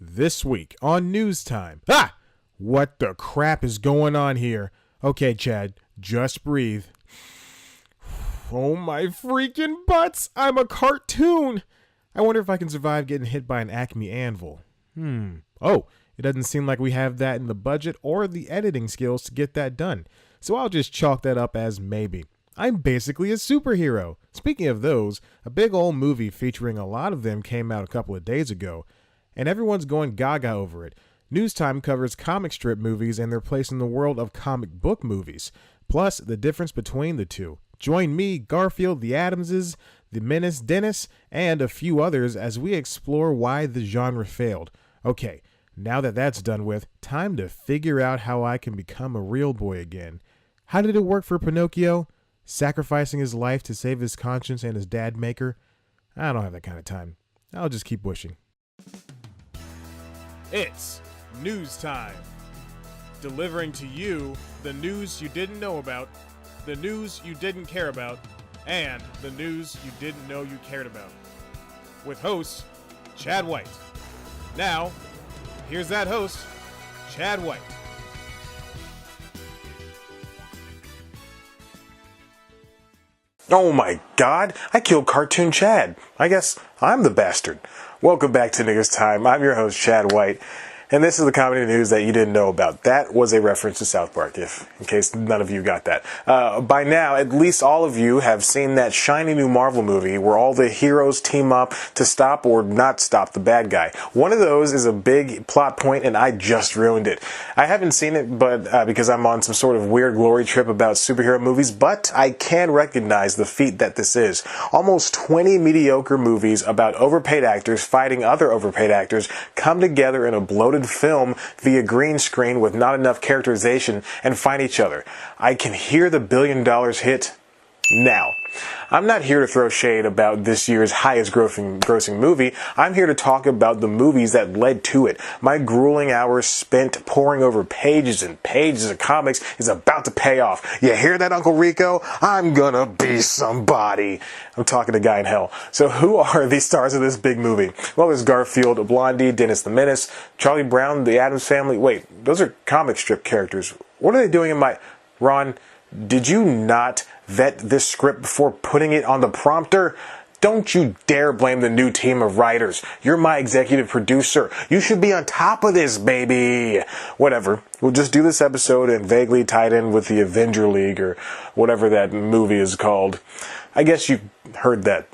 This week on News Time. Ah! What the crap is going on here? Okay, Chad, just breathe. Oh my freaking butts! I'm a cartoon! I wonder if I can survive getting hit by an Acme anvil. Oh, it doesn't seem like we have that in the budget or the editing skills to get that done. So I'll just chalk that up as maybe. I'm basically a superhero. Speaking of those, a big old movie featuring a lot of them came out a couple of days ago, and everyone's going gaga over it. News Time covers comic strip movies and their place in the world of comic book movies, plus the difference between the two. Join me, Garfield, the Adamses, the Menace Dennis, and a few others as we explore why the genre failed. Okay, now that that's done with, time to figure out how I can become a real boy again. How did it work for Pinocchio? Sacrificing his life to save his conscience and his dad maker? I don't have that kind of time. I'll just keep wishing. It's News Time. Delivering to you the news you didn't know about, the news you didn't care about, and the news you didn't know you cared about. With host, Chad White. Now, here's that host, Chad White. Oh my god, I killed Cartoon Chad. I guess I'm the bastard. Welcome back to News Time. I'm your host, Chad White, and this is the comedy news that you didn't know about. That was a reference to South Park, in case none of you got that. By now, at least all of you have seen that shiny new Marvel movie where all the heroes team up to stop or not stop the bad guy. One of those is a big plot point, and I just ruined it. I haven't seen it, but because I'm on some sort of weird glory trip about superhero movies, but I can recognize the feat that this is. Almost 20 mediocre movies about overpaid actors fighting other overpaid actors come together in a bloated film via green screen with not enough characterization and find each other. I can hear the $1 billion hit now. I'm not here to throw shade about this year's highest grossing movie. I'm here to talk about the movies that led to it. My grueling hours spent poring over pages and pages of comics is about to pay off. You hear that, Uncle Rico? I'm gonna be somebody. I'm talking to Guy in Hell. So who are the stars of this big movie? Well, there's Garfield, Blondie, Dennis the Menace, Charlie Brown, the Addams Family. Wait, those are comic strip characters. What are they doing in my... Ron, did you not vet this script before putting it on the prompter? Don't you dare blame the new team of writers. You're my executive producer. You should be on top of this, baby. Whatever. We'll just do this episode and vaguely tie it in with the Avenger League or whatever that movie is called. I guess you heard that.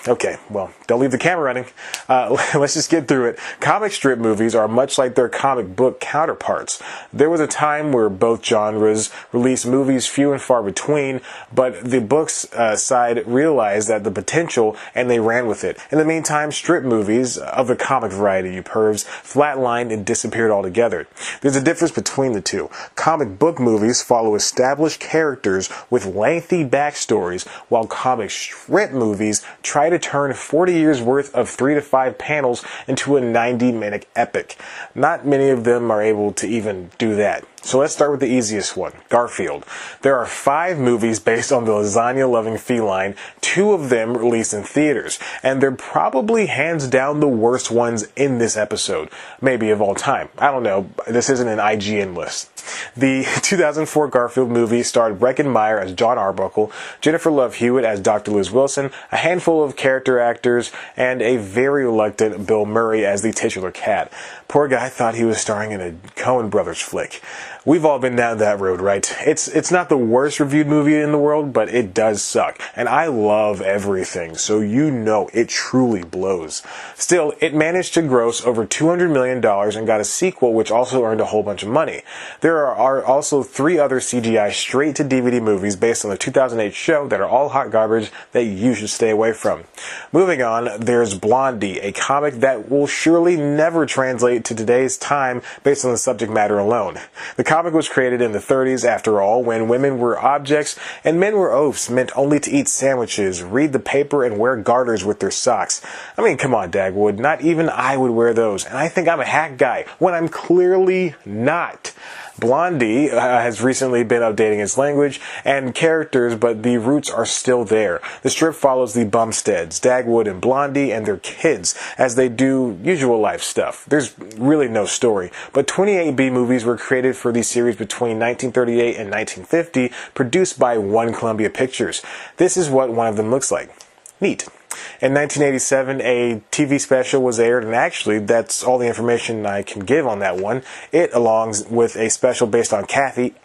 Okay, well, don't leave the camera running. Let's just get through it. Comic strip movies are much like their comic book counterparts. There was a time where both genres released movies few and far between, but the books side realized that the potential and they ran with it. In the meantime, strip movies of the comic variety, you pervs, flatlined and disappeared altogether. There's a difference between the two. Comic book movies follow established characters with lengthy backstories, while comic strip movies try to turn 40 years worth of 3 to 5 panels into a 90-minute epic. Not many of them are able to even do that. So let's start with the easiest one, Garfield. There are 5 movies based on the lasagna-loving feline, 2 of them released in theaters, and they're probably hands down the worst ones in this episode, maybe of all time. I don't know, this isn't an IGN list. The 2004 Garfield movie starred Breckin Meyer as John Arbuckle, Jennifer Love Hewitt as Dr. Liz Wilson, a handful of character actors, and a very reluctant Bill Murray as the titular cat. Poor guy thought he was starring in a Coen Brothers flick. We've all been down that road, right? It's not the worst reviewed movie in the world, but it does suck. And I love everything, so you know it truly blows. Still, it managed to gross over $200 million and got a sequel which also earned a whole bunch of money. There are also 3 other CGI straight-to-DVD movies based on the 2008 show that are all hot garbage that you should stay away from. Moving on, there's Blondie, a comic that will surely never translate to today's time based on the subject matter alone. The comic was created in the 30s, after all, when women were objects and men were oafs meant only to eat sandwiches, read the paper, and wear garters with their socks. I mean, come on, Dagwood, not even I would wear those, and I think I'm a hack guy when I'm clearly not. Blondie has recently been updating its language and characters, but the roots are still there. The strip follows the Bumsteads, Dagwood and Blondie, and their kids as they do usual life stuff. There's really no story, but 28 B movies were created for the series between 1938 and 1950, produced by One Columbia Pictures. This is what one of them looks like. Neat. In 1987, a TV special was aired, and actually, that's all the information I can give on that one. It, along with a special based on Kathy,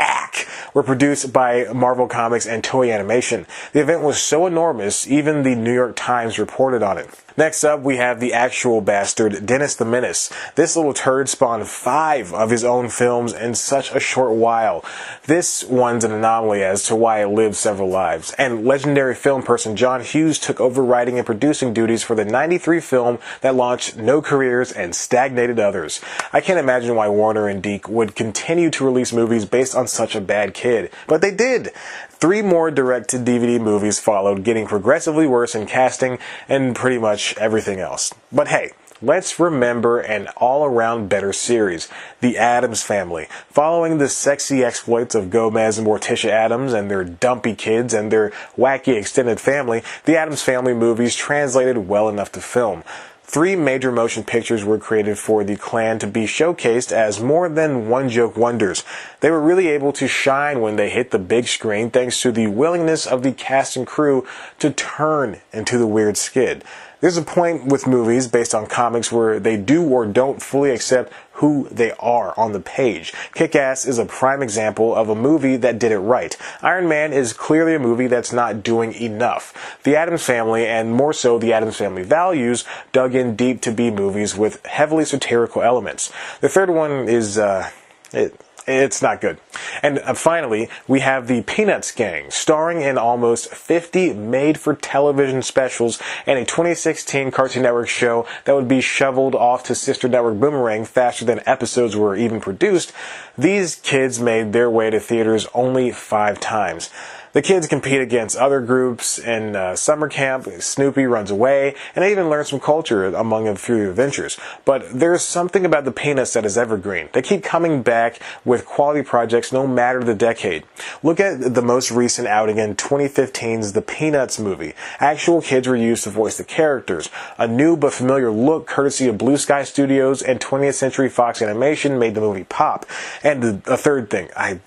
were produced by Marvel Comics and Toei Animation. The event was so enormous, even the New York Times reported on it. Next up, we have the actual bastard, Dennis the Menace. This little turd spawned 5 of his own films in such a short while. This one's an anomaly as to why it lived several lives. And legendary film person John Hughes took over writing and producing duties for the 93 film that launched no careers and stagnated others. I can't imagine why Warner and Deke would continue to release movies based on such a bad kid. But they did. 3 more direct-to-DVD movies followed, getting progressively worse in casting and pretty much everything else. But hey, let's remember an all-around better series, The Addams Family. Following the sexy exploits of Gomez and Morticia Addams and their dumpy kids and their wacky extended family, The Addams Family movies translated well enough to film. 3 major motion pictures were created for the clan to be showcased as more than one-joke wonders. They were really able to shine when they hit the big screen thanks to the willingness of the cast and crew to turn into the weird skid. There's a point with movies based on comics where they do or don't fully accept who they are on the page. Kick-Ass is a prime example of a movie that did it right. Iron Man is clearly a movie that's not doing enough. The Addams Family, and more so the Addams Family Values, dug in deep to be movies with heavily satirical elements. The third one is, it's not good. And finally, we have the Peanuts Gang, starring in almost 50 made-for-television specials and a 2016 Cartoon Network show that would be shoveled off to sister network Boomerang faster than episodes were even produced. These kids made their way to theaters only 5 times. The kids compete against other groups in summer camp, Snoopy runs away, and they even learn some culture among a few adventures. But there's something about the Peanuts that is evergreen. They keep coming back with quality projects no matter the decade. Look at the most recent outing in 2015's The Peanuts movie. Actual kids were used to voice the characters. A new but familiar look courtesy of Blue Sky Studios and 20th Century Fox Animation made the movie pop. And a third thing, I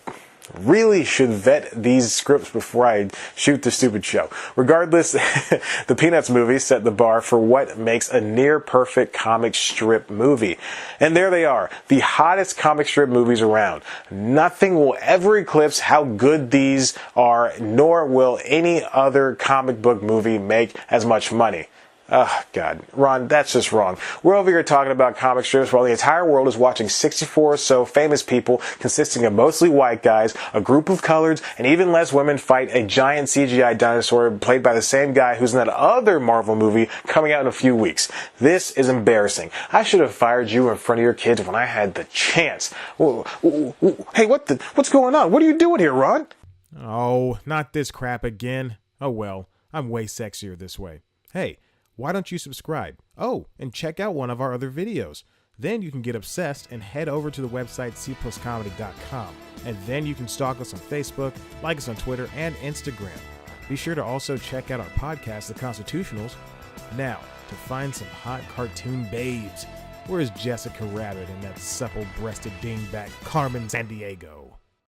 really should vet these scripts before I shoot the stupid show. Regardless, the Peanuts movie set the bar for what makes a near-perfect comic strip movie. And there they are, the hottest comic strip movies around. Nothing will ever eclipse how good these are, nor will any other comic book movie make as much money. Oh, God. Ron, that's just wrong. We're over here talking about comic strips while the entire world is watching 64 or so famous people consisting of mostly white guys, a group of coloreds, and even less women fight a giant CGI dinosaur played by the same guy who's in that other Marvel movie coming out in a few weeks. This is embarrassing. I should have fired you in front of your kids when I had the chance. Hey, what's going on? What are you doing here, Ron? Oh, not this crap again. Oh well, I'm way sexier this way. Hey, why don't you subscribe? Oh, and check out one of our other videos. Then you can get obsessed and head over to the website cpluscomedy.com. And then you can stalk us on Facebook, like us on Twitter and Instagram. Be sure to also check out our podcast, The Constitutionals. Now, to find some hot cartoon babes, where's Jessica Rabbit and that supple-breasted dingbat Carmen Sandiego?